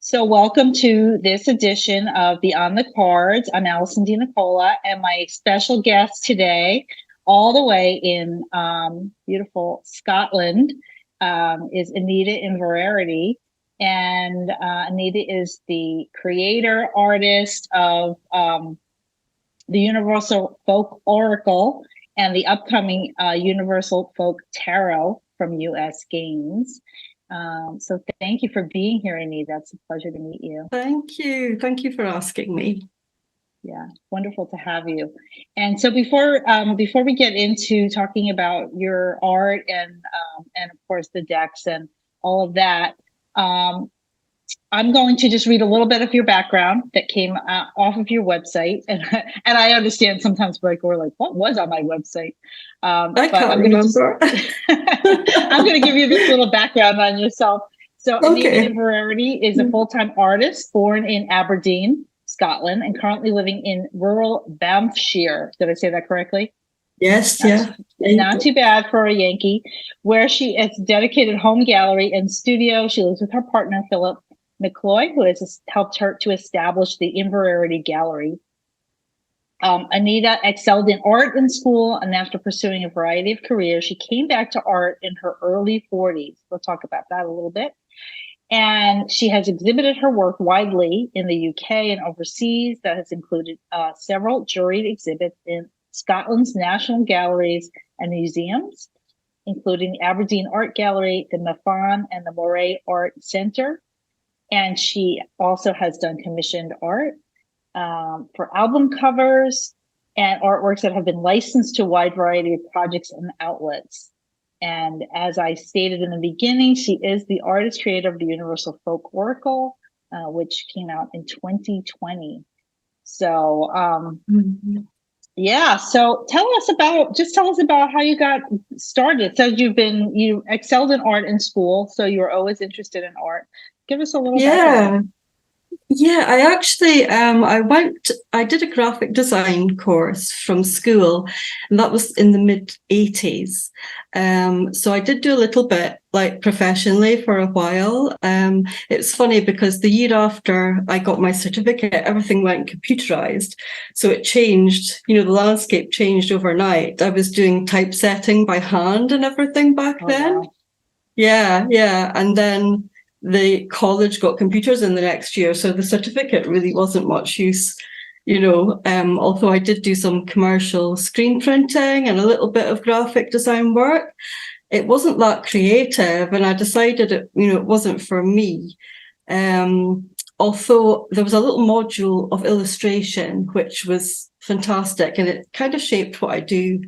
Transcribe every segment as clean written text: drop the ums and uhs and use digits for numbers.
So welcome to this edition of Beyond the Cards. I'm Allison DiNicola, and my special guest today, all the way in beautiful Scotland, is Anita Inverarity. And Anita is the creator, artist of the Universal Folk Oracle and the upcoming Universal Folk Tarot from US Games. So thank you for being here, Anita. It's a pleasure to meet you. Thank you. Thank you for asking me. Yeah, wonderful to have you. And so before we get into talking about your art and of course the decks and all of that, I'm going to just read a little bit of your background that came off of your website, and I understand sometimes we're like, what was on my website? I can't remember. I'm going to give you this little background on yourself. So Anita Inverarity is a full-time artist born in Aberdeen, Scotland, and currently living in rural Banffshire. Did I say that correctly? Yes, yeah. Not too bad for a Yankee, where she has a dedicated home gallery and studio. She lives with her partner, Philip McCloy, who has helped her to establish the Inverarity Gallery. Anita excelled in art in school, and after pursuing a variety of careers, she came back to art in her early 40s. We'll talk about that a little bit. And she has exhibited her work widely in the UK and overseas. That has included several juried exhibits in Scotland's national galleries and museums, including the Aberdeen Art Gallery, the Mafan, and the Moray Art Centre. And she also has done commissioned art for album covers and artworks that have been licensed to a wide variety of projects and outlets. And as I stated in the beginning, she is the artist creator of the Universal Folk Oracle, which came out in 2020. So, yeah. So tell us about how you got started. So you excelled in art in school, so you were always interested in art. Give us a little background. Yeah, I actually, I did a graphic design course from school, and that was in the mid-80s. So I did do a little bit like professionally for a while. It's funny because the year after I got my certificate, everything went computerized. So it changed, the landscape changed overnight. I was doing typesetting by hand and everything back then. Wow. Yeah. And then the college got computers in the next year, so the certificate really wasn't much use, although I did do some commercial screen printing and a little bit of graphic design work. It wasn't that creative, and I decided it wasn't for me. Although there was a little module of illustration, which was fantastic, and it kind of shaped what I do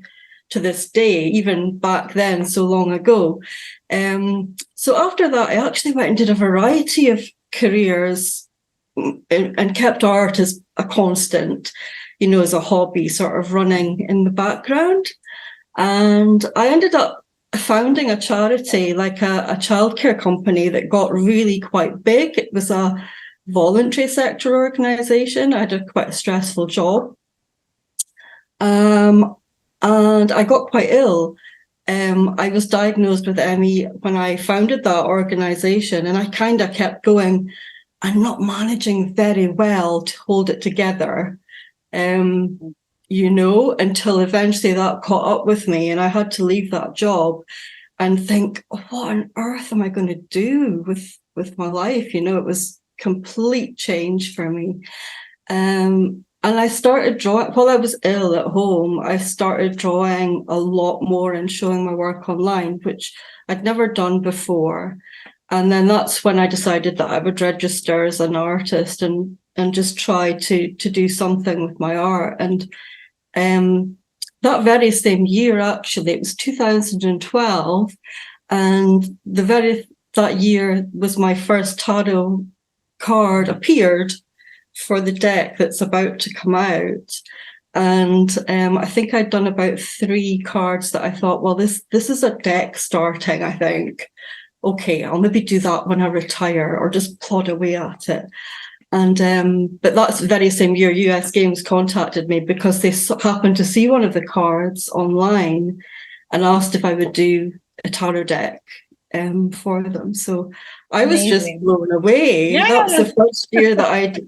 to this day, even back then, so long ago. So after that, I actually went and did a variety of careers and kept art as a constant, as a hobby, sort of running in the background. And I ended up founding a charity, like a childcare company that got really quite big. It was a voluntary sector organisation. I had quite a stressful job. And I got quite ill. I was diagnosed with ME when I founded that organisation, and I kind of kept going, I'm not managing very well to hold it together, until eventually that caught up with me, and I had to leave that job and think, what on earth am I going to do with my life? It was complete change for me. And I started drawing, while I was ill at home, I started drawing a lot more and showing my work online, which I'd never done before. And then that's when I decided that I would register as an artist and just try to do something with my art. And that very same year, actually, it was 2012, and that year was my first tarot card appeared for the deck that's about to come out. And I think I'd done about 3 cards that I thought, well, this is a deck starting, I think. Okay, I'll maybe do that when I retire or just plod away at it. And but that's the very same year US Games contacted me because they happened to see one of the cards online and asked if I would do a tarot deck for them. So I was just Amazing. blown away. That was Yeah. the first year that I'd,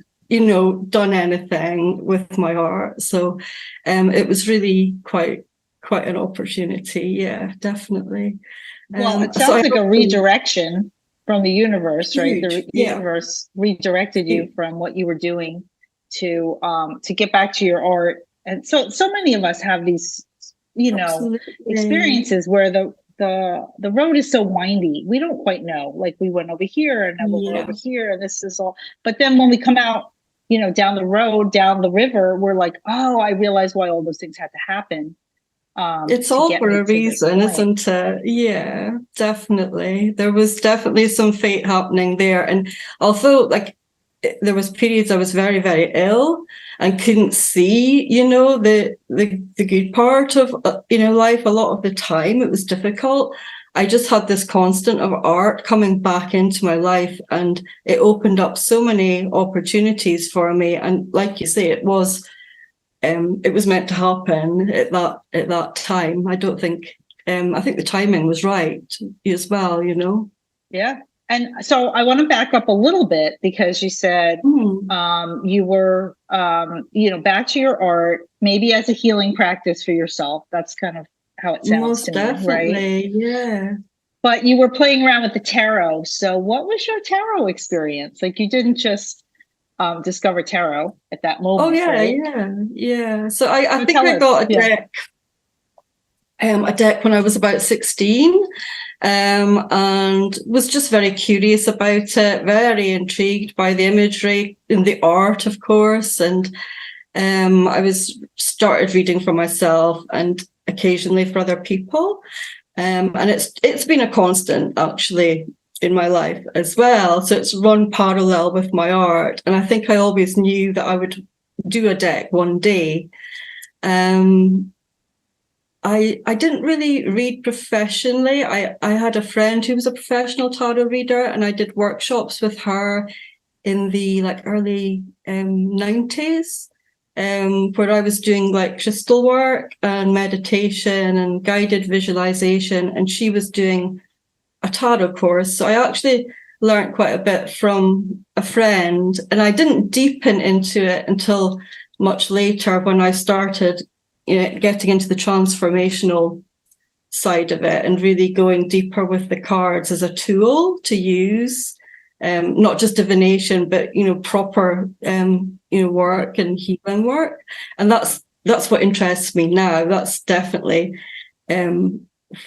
done anything with my art. So it was really quite an opportunity. Yeah, definitely. Well, it So sounds I like a also redirection from the universe, right? The huge, yeah, universe redirected you huge, from what you were doing to get back to your art. And so many of us have these, absolutely, experiences where the road is so windy. We don't quite know. Like we went over here and now we're over yeah. here, and this is all. But then when we come out, down the road, down the river, we're like, oh, I realize why all those things had to happen It's to all get for me a to this reason, point. isn't it? Yeah, definitely. There was definitely some fate happening there. And although, like, there was periods I was very, very ill and couldn't see, the good part of, life a lot of the time. It was difficult. I just had this constant of art coming back into my life, and it opened up so many opportunities for me. And like you say, it was meant to happen at that time. I don't think I think the timing was right as well. Yeah. And so I want to back up a little bit because you said Mm, you were, back to your art, maybe as a healing practice for yourself. That's kind of how it sounds to most me, right? definitely, yeah. But you were playing around with the tarot. So what was your tarot experience? Like you didn't just discover tarot at that Oh moment, yeah, right? yeah. So I So think tell I us. got Yeah. a deck when I was about 16, and was just very curious about it, very intrigued by the imagery and the art, of course. And I was started reading for myself and occasionally for other people. And it's been a constant actually in my life as well. So it's run parallel with my art. And I think I always knew that I would do a deck one day. Um, I didn't really read professionally. I had a friend who was a professional tarot reader, and I did workshops with her in the early 90s, where I was doing like crystal work and meditation and guided visualization, and she was doing a tarot course. So I actually learned quite a bit from a friend, and I didn't deepen into it until much later when I started, getting into the transformational side of it and really going deeper with the cards as a tool to use, not just divination, but proper work and healing work. And that's what interests me now. That's definitely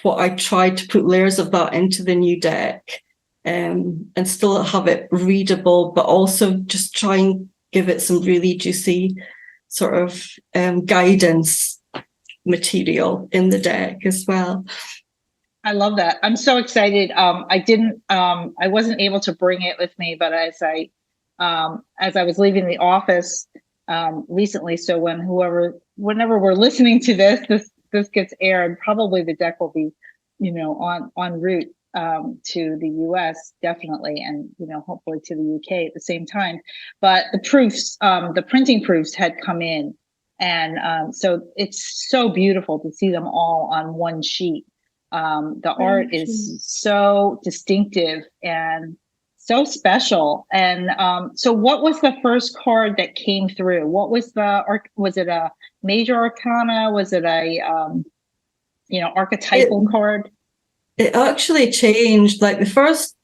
what I tried to put layers of that into the new deck, and still have it readable, but also just try and give it some really juicy sort of guidance material in the deck as well. I love that. I'm so excited. I wasn't able to bring it with me, but as I was leaving the office recently, so whenever we're listening to this gets aired, probably the deck will be, en route to the US, definitely, and hopefully to the UK at the same time. But the printing proofs had come in, and so it's so beautiful to see them all on one sheet. The art Thank you. is so distinctive and so special. And so, what was the first card that came through? What was was it a major arcana? Was it a It, archetypal card? it actually changed. Like the first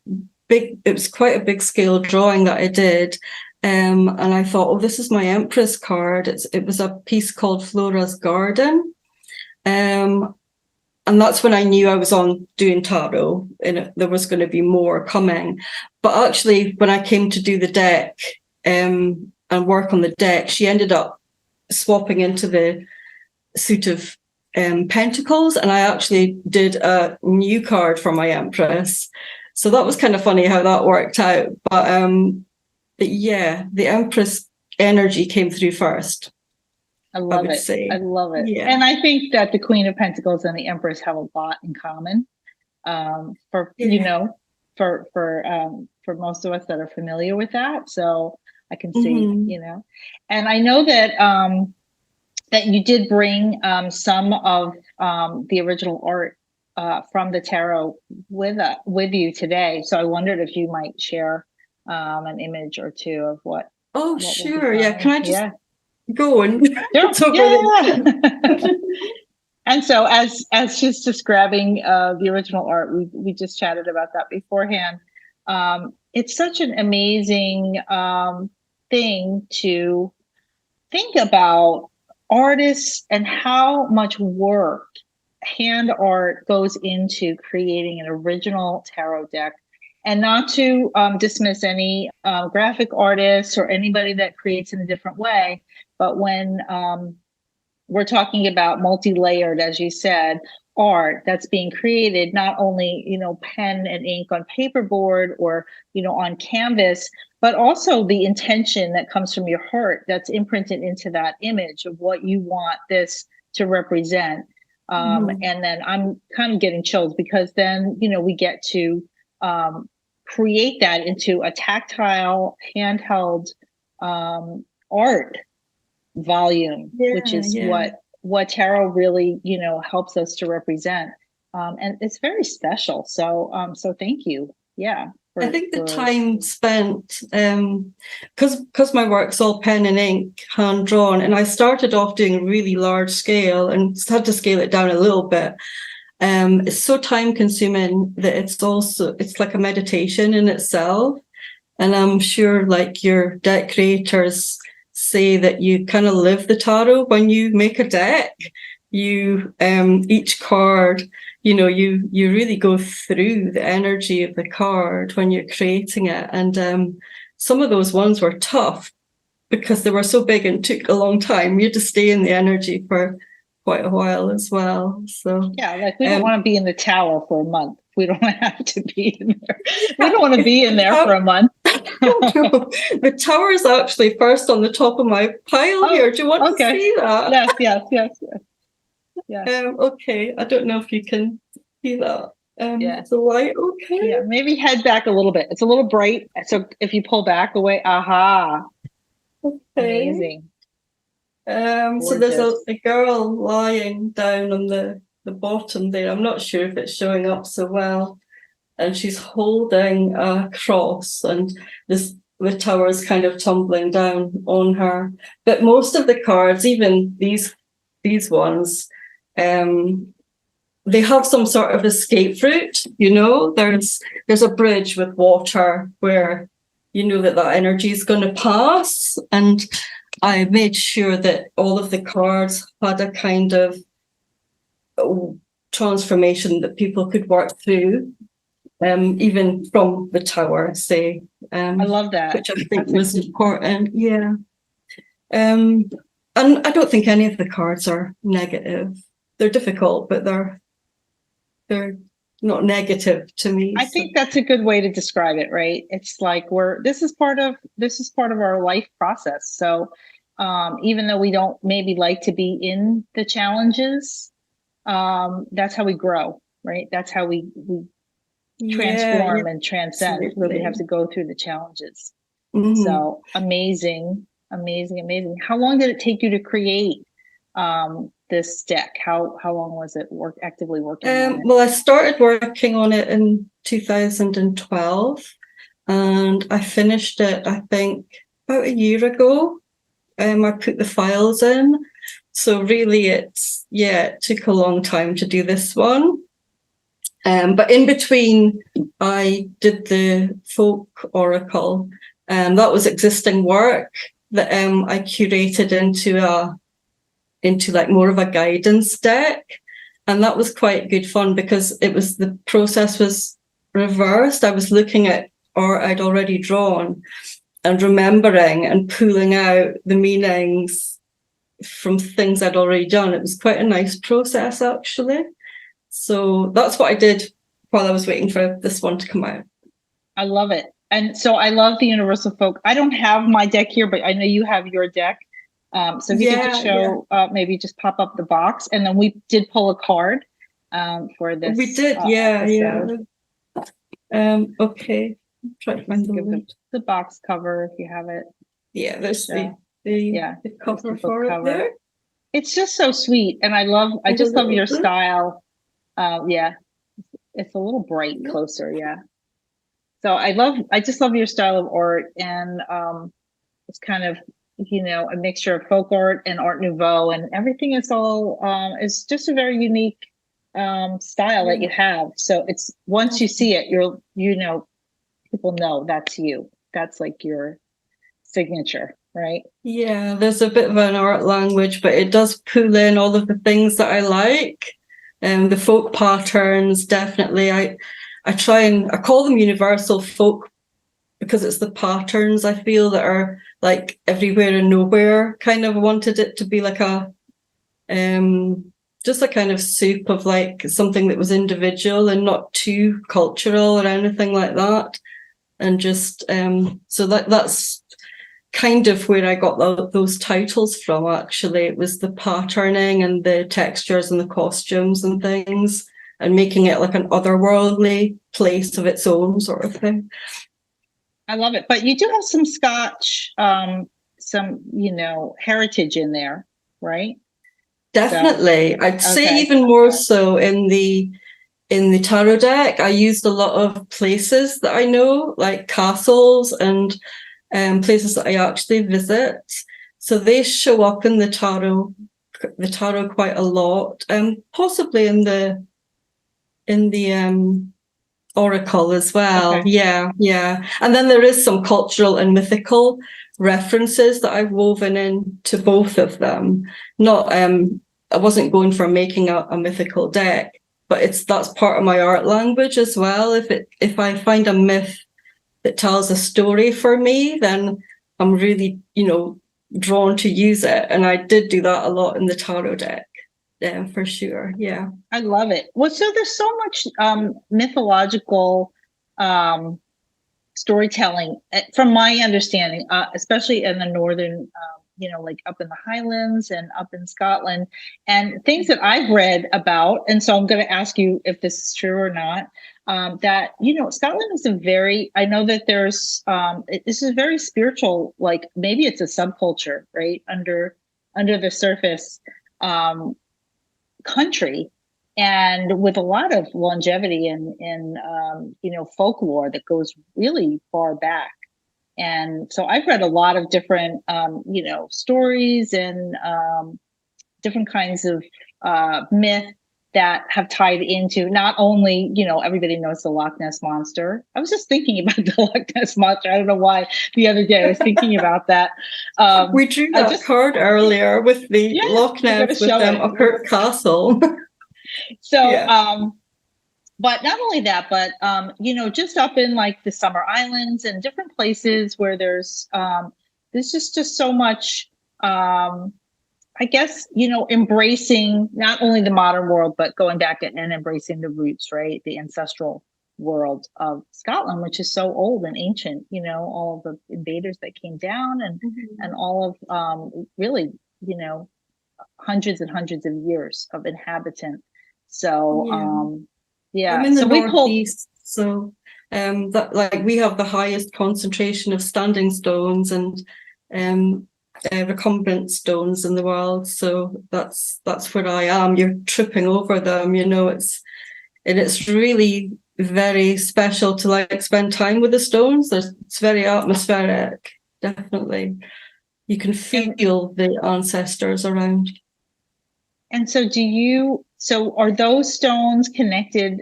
it was quite a big scale drawing that I did. And I thought, oh, this is my Empress card. It was a piece called Flora's Garden. Um, and that's when I knew I was on doing tarot and there was going to be more coming. But actually, when I came to do the deck and work on the deck, she ended up swapping into the suit of pentacles, and I actually did a new card for my Empress. So that was kind of funny how that worked out. But yeah, the Empress energy came through first, I I love would it. I say. love it. Yeah. And I think that the Queen of Pentacles and the Empress have a lot in common. For Yeah. for most of us that are familiar with that. So I can see, Mm-hmm. and I know that that you did bring some of the original art from the tarot with you today. So I wondered if you might share an image or two of what. Oh, what sure. Yeah. Can I just yeah. go and Sure. talk Yeah. about it? And so as she's describing the original art, we just chatted about that beforehand. It's such an amazing thing to think about artists and how much work hand art goes into creating an original tarot deck. And not to dismiss any graphic artists or anybody that creates in a different way, but when we're talking about multi-layered, as you said, art that's being created, not only, pen and ink on paperboard or, on canvas, but also the intention that comes from your heart that's imprinted into that image of what you want this to represent. And then I'm kind of getting chills because then, we get to create that into a tactile, handheld art volume, which is what tarot really, helps us to represent. And it's very special. So thank you. Yeah. I think the time spent, because my work's all pen and ink, hand drawn, and I started off doing really large scale and had to scale it down a little bit. It's so time consuming that it's like a meditation in itself. And I'm sure like your deck creators say that you kind of live the tarot when you make a deck. You each card, you really go through the energy of the card when you're creating it. And some of those ones were tough because they were so big and took a long time. You had to stay in the energy for quite a while as well. So yeah, like we don't want to be in the tower for a month. We don't have to be in there. We don't want to be in there for a month. The tower is actually first on the top of my pile here. Do you want to see that? Yes. Okay, I don't know if you can see that. Is the light okay? Yeah, maybe head back a little bit. It's a little bright. So if you pull back away, aha. Okay. Amazing. So there's a girl lying down on the bottom there. I'm not sure if it's showing up so well. And she's holding a cross, and the tower is kind of tumbling down on her. But most of the cards, even these ones, they have some sort of escape route. There's a bridge with water where you know that energy is going to pass. And I made sure that all of the cards had a kind of transformation that people could work through. Even from the tower, say. I love that. Which I think was important. Yeah. And I don't think any of the cards are negative. They're difficult, but they're not negative to me. I think that's a good way to describe it, right? It's like this is part of our life process. So even though we don't maybe like to be in the challenges, that's how we grow, right? That's how we transform and transcend, where we have to go through the challenges. So amazing. How long did it take you to create this deck? How long was it actively working on it? Well, I started working on it in 2012 and I finished it, I think, about a year ago. I put the files in. So really it took a long time to do this one. But in between, I did the folk oracle, and that was existing work that I curated into like more of a guidance deck, and that was quite good fun because the process was reversed. I was looking at art I'd already drawn and remembering and pulling out the meanings from things I'd already done. It was quite a nice process, actually. So that's what I did while I was waiting for this one to come out. I love it. And so I love the Universal Folk. I don't have my deck here, but I know you have your deck. So if you could just show, maybe just pop up the box. And then we did pull a card for this. We did, episode. Okay. Try to find the box cover if you have it. Yeah, there's the cover for it there. It's just so sweet. And I just love your style. it's a little bright closer. Yeah. So I just love your style of art, and it's kind of, a mixture of folk art and Art Nouveau, and everything is all, it's just a very unique style that you have. So it's, once you see it, people know that's you. That's like your signature, right? Yeah, there's a bit of an art language, but it does pull in all of the things that I like. The folk patterns, definitely. I call them universal folk because it's the patterns I feel that are like everywhere and nowhere. Kind of wanted it to be like just a kind of soup of like something that was individual and not too cultural or anything like that. And just so that's kind of where I got those titles from, actually. It was the patterning and the textures and the costumes and things, and making it like an otherworldly place of its own sort of thing. I love it. But you do have some Scotch, some, heritage in there, right? Definitely. I'd say even more so in the tarot deck. I used a lot of places that I know, like castles and places that I actually visit. So they show up in the tarot quite a lot, possibly in the oracle as well. Okay. Yeah. And then there is some cultural and mythical references that I've woven into both of them. Not I wasn't going for making a mythical deck, but that's part of my art language as well. If I find a myth that tells a story for me, then I'm really, drawn to use it. And I did do that a lot in the tarot deck. Yeah, for sure. Yeah. I love it. Well, so there's so much mythological storytelling, from my understanding, especially in the northern, like up in the Highlands and up in Scotland, and things that I've read about. And so I'm going to ask you if this is true or not. That, Scotland is I know that there's, this is very spiritual, like maybe it's a subculture, right? Under the surface country, and with a lot of longevity in folklore that goes really far back. And so I've read a lot of different stories and different kinds of myth that have tied into not only, everybody knows the Loch Ness Monster. I was just thinking about the Loch Ness Monster. I don't know why the other day I was thinking about that. We drew that card earlier with the Loch Ness with Occult Castle. So, but not only that, but, just up in like the Summer Islands and different places where there's just so much, I guess, embracing not only the modern world, but going back and embracing the roots, right? The ancestral world of Scotland, which is so old and ancient, all of the invaders that came down and all of really, hundreds and hundreds of years of inhabitant. So, I'm in the northeast, so that like we have the highest concentration of standing stones and recumbent stones in the world. So that's where I am. You're tripping over them, it's really very special to like spend time with the stones. It's very atmospheric, definitely. You can feel the ancestors around. And so are those stones connected?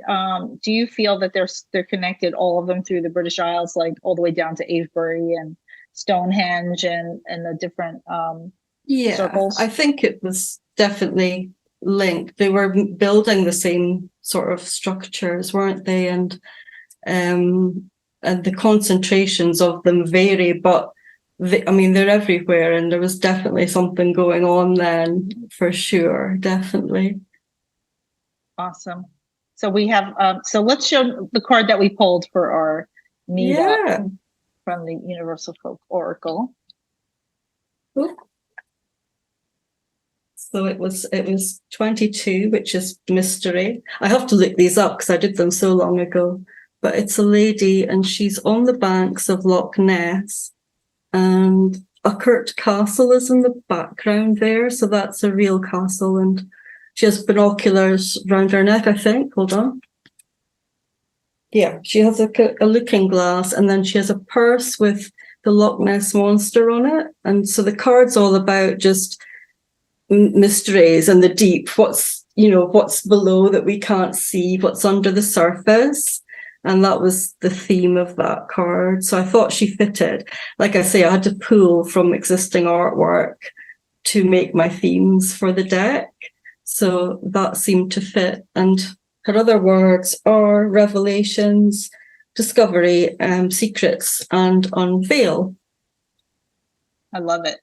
Do you feel that they're connected, all of them, through the British Isles, like all the way down to Avebury and Stonehenge and the different circles? I think it was definitely linked. They were building the same sort of structures, weren't they? And the concentrations of them vary, but they're everywhere, and there was definitely something going on then, for sure, definitely. Awesome. So we have, so let's show the card that we pulled for our meetup from the Universal Folk Oracle. Cool. So it was 22, which is mystery. I have to look these up because I did them so long ago. But it's a lady, and she's on the banks of Loch Ness, and Occult Castle is in the background there. So that's a real castle, and she has binoculars around her neck, I think. Hold on. Yeah, she has a looking glass, and then she has a purse with the Loch Ness monster on it. And so the card's all about just mysteries and the deep, what's below that we can't see, what's under the surface. And that was the theme of that card. So I thought she fitted. Like I say, I had to pull from existing artwork to make my themes for the deck. So that seemed to fit. And her other words are revelations, discovery, secrets, and unveil. I love it.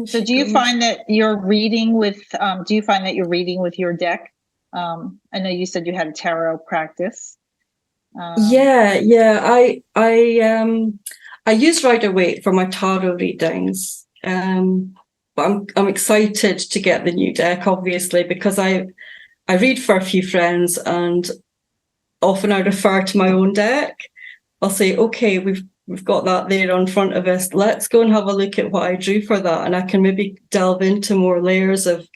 So do you find that you're reading with your deck? I know you said you had a tarot practice. Yeah. I use Rider-Waite for my tarot readings. But I'm excited to get the new deck, obviously, because I read for a few friends, and often I refer to my own deck. I'll say, okay, we've got that there in front of us. Let's go and have a look at what I drew for that. And I can maybe delve into more layers of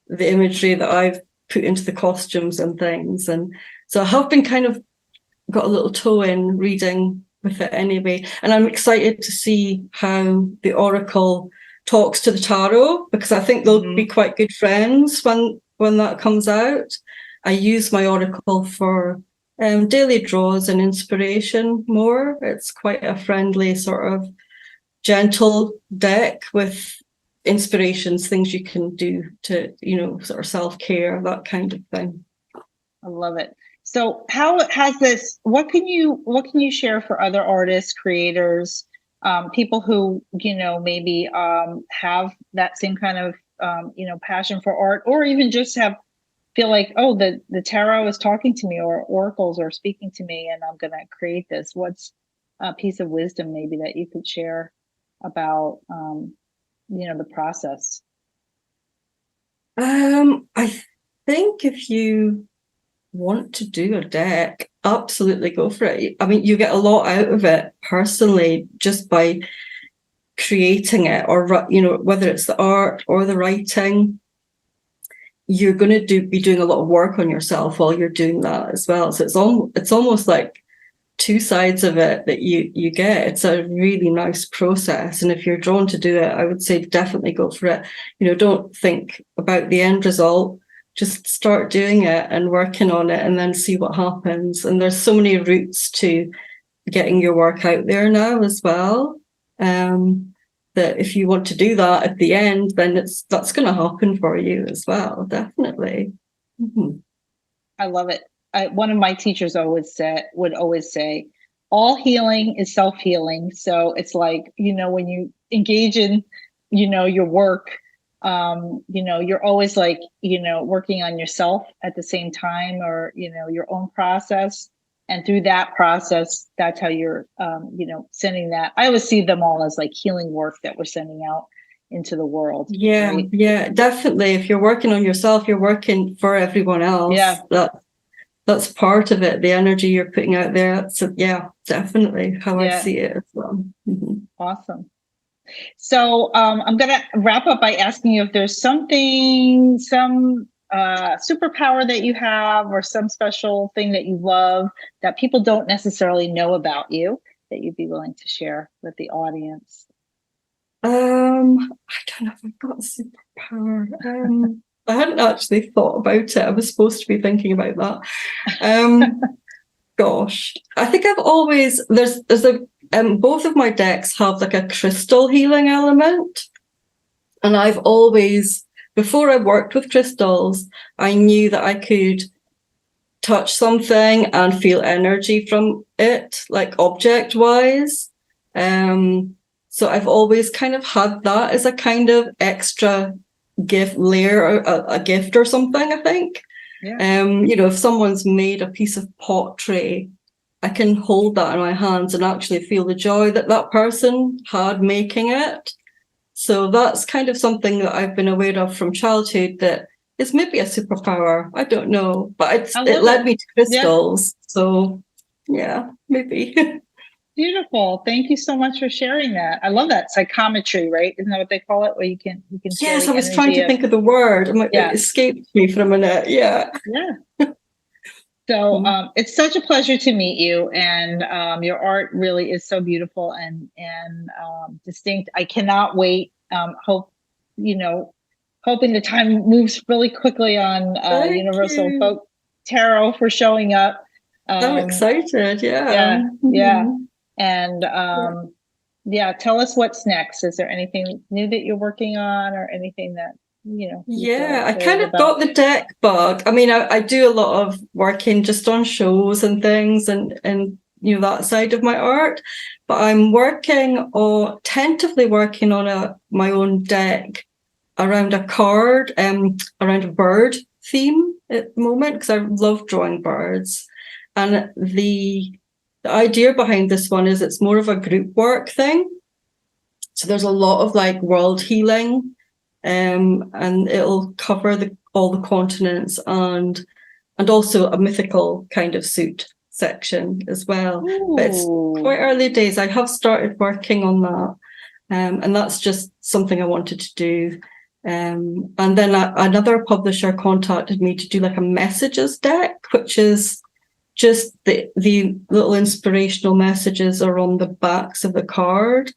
the imagery that I've put into the costumes and things. And so I have been kind of got a little toe in reading with it anyway. And I'm excited to see how the Oracle talks to the tarot, because I think they'll be quite good friends when that comes out. I use my Oracle for daily draws and inspiration more. It's quite a friendly, sort of gentle deck with inspirations, things you can do to, sort of self-care, that kind of thing. I love it. So how has this, what can you share for other artists, creators, people who, maybe have that same kind of, passion for art, or even just feel like, oh, the tarot is talking to me, or oracles are speaking to me, and I'm going to create this. What's a piece of wisdom maybe that you could share about, the process? I think if you want to do a deck, absolutely go for it. I mean, you get a lot out of it personally just by creating it, or whether it's the art or the writing. You're going to be doing a lot of work on yourself while you're doing that as well. So it's almost like two sides of it that you get. It's a really nice process, and if you're drawn to do it, I would say definitely go for it. Don't think about the end result. Just start doing it and working on it, and then see what happens. And there's so many routes to getting your work out there now as well. That if you want to do that at the end, then that's going to happen for you as well, definitely. Mm-hmm. I love it. One of my teachers would always say, all healing is self-healing. So it's like, when you engage in, your work, you're always like, working on yourself at the same time, or, your own process. And through that process, that's how you're, sending that. I always see them all as like healing work that we're sending out into the world. Yeah, right? Yeah, definitely. If you're working on yourself, you're working for everyone else. Yeah. That's part of it, the energy you're putting out there. Yeah, definitely how I see it as well. Mm-hmm. Awesome. So I'm going to wrap up by asking you if there's some superpower that you have, or some special thing that you love that people don't necessarily know about you, that you'd be willing to share with the audience. I don't know if I've got a superpower. I hadn't actually thought about it. I was supposed to be thinking about that. Gosh, I think I've always both of my decks have like a crystal healing element, and I've always, before I worked with crystals, I knew that I could touch something and feel energy from it, like object wise. So I've always kind of had that as a kind of extra gift layer, or a gift or something, I think. Yeah. If someone's made a piece of pottery, I can hold that in my hands and actually feel the joy that person had making it. So that's kind of something that I've been aware of from childhood, that is maybe a superpower. I don't know, but it led me to crystals. Yeah. So yeah, maybe. Beautiful. Thank you so much for sharing that. I love that. Psychometry, right? Isn't that what they call it? Where you can yes, I was trying to think of the word. It escaped me for a minute. Yeah. So it's such a pleasure to meet you, and your art really is so beautiful and distinct. I cannot wait. Hoping the time moves really quickly on Thank Universal you. Folk Tarot for showing up. I'm excited. Yeah, yeah, Mhm. and tell us what's next. Is there anything new that you're working on, or anything that you feel Yeah, I kind excited of about? got the deck bug. I mean, I do a lot of working just on shows and things and that side of my art, but I'm working or tentatively working on my own deck around a card, around a bird theme at the moment, because I love drawing birds. And the idea behind this one is it's more of a group work thing. So there's a lot of like world healing, and it'll cover all the continents and also a mythical kind of suit section as well. But it's quite early days. I have started working on that, and that's just something I wanted to do. And then another publisher contacted me to do like a messages deck, which is just the little inspirational messages are on the backs of the card.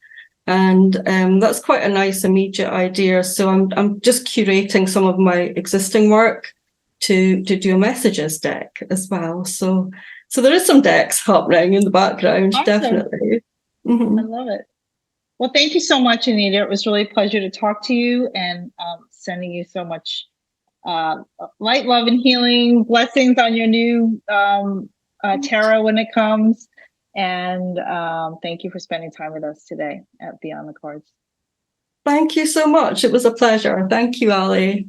And that's quite a nice immediate idea. So I'm just curating some of my existing work to do a messages deck as well. So there is some decks happening in the background, Awesome. definitely. I love it. Well, thank you so much, Anita. It was really a pleasure to talk to you, and sending you so much light, love, and healing blessings on your new tarot when it comes. And thank you for spending time with us today at Beyond the Cards. Thank you so much. It was a pleasure. Thank you, Ali.